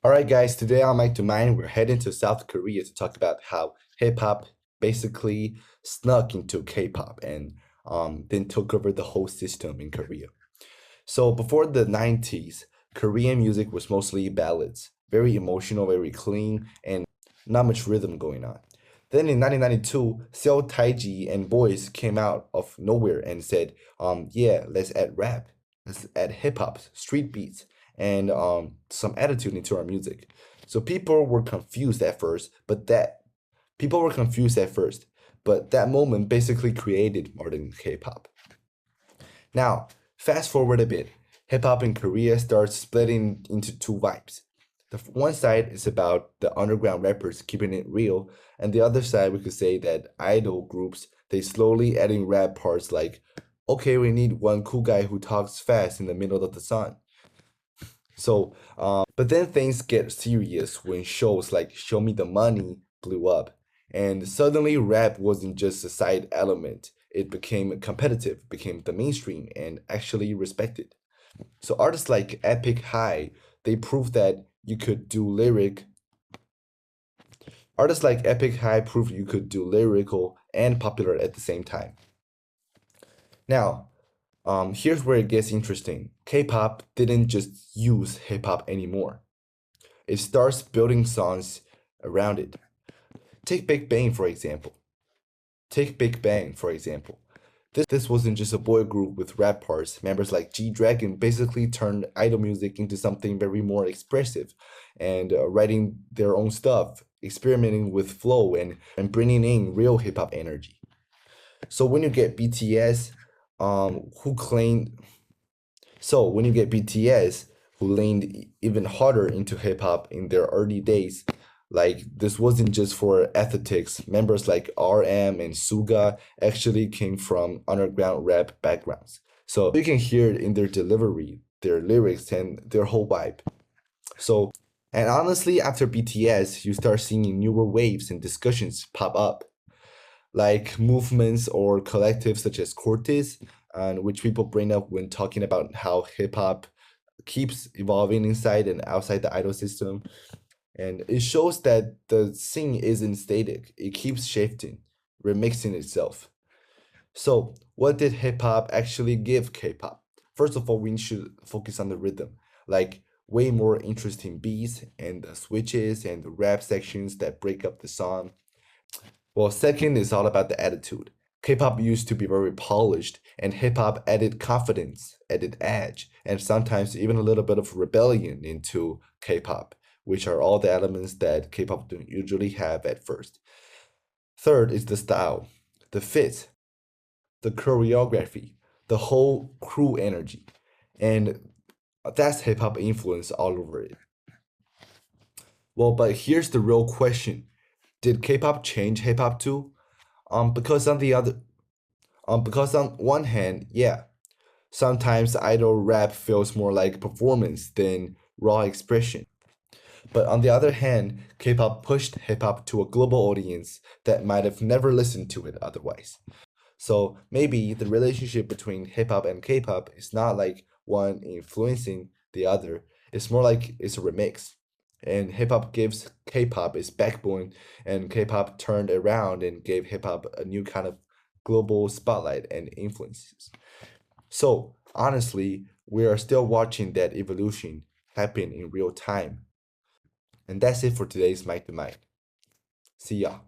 Alright guys, today on Mic to Mind, we're heading to South Korea to talk about how hip hop basically snuck into K-pop and then took over the whole system in Korea. So before the 90s, Korean music was mostly ballads, very emotional, very clean, and not much rhythm going on. Then in 1992, Seo Taiji and Boys came out of nowhere and said, yeah, let's add rap, let's add hip hop, street beats, and some attitude into our music. So people were confused at first, but that moment basically created modern K-pop. Now, fast forward a bit, hip hop in Korea starts splitting into two vibes. The one side is about the underground rappers keeping it real, and the other side we could say that idol groups they slowly adding rap parts like, okay, we need one cool guy who talks fast in the middle of the song. But then things get serious when shows like Show Me the Money blew up, and suddenly rap wasn't just a side element. It became competitive, became the mainstream, and actually respected. So artists like Epic High, they proved that you could do lyric. Artists like Epic High proved you could do lyrical and popular at the same time. Now, here's where it gets interesting. K-pop didn't just use hip hop anymore. It starts building songs around it. Take Big Bang for example. Take Big Bang for example. This wasn't just a boy group with rap parts. Members like G Dragon basically turned idol music into something very more expressive and writing their own stuff, experimenting with flow and bringing in real hip hop energy. So when you get BTS, who claimed when you get BTS, who leaned even harder into hip hop in their early days, like this wasn't just for aesthetics. Members like RM and Suga actually came from underground rap backgrounds. So you can hear it in their delivery, their lyrics, and their whole vibe. So, and honestly, after BTS, you start seeing newer waves and discussions pop up like movements or collectives such as Cortes, and which people bring up when talking about how hip hop keeps evolving inside and outside the idol system. And it shows that the scene isn't static, it keeps shifting, remixing itself. So, what did hip hop actually give K pop? First of all, we should focus on the rhythm, like way more interesting beats and the switches and the rap sections that break up the song. Well, second is all about the attitude. K-pop used to be very polished, and hip-hop added confidence, added edge, and sometimes even a little bit of rebellion into K-pop, which are all the elements that K-pop don't usually have at first. Third is the style, the fit, the choreography, the whole crew energy, and that's hip-hop influence all over it. Well, but here's the real question. Did K-pop change hip-hop too? Because on the other because on one hand, yeah, sometimes idol rap feels more like performance than raw expression. But on the other hand, K-pop pushed hip-hop to a global audience that might have never listened to it otherwise. So maybe the relationship between hip-hop and K-pop is not like one influencing the other. It's more like it's a remix. And hip-hop gives K-pop its backbone, and K-pop turned around and gave hip-hop a new kind of global spotlight and influences. So honestly, we are still watching that evolution happen in real time. And that's it for today's Mic to Mic. See ya.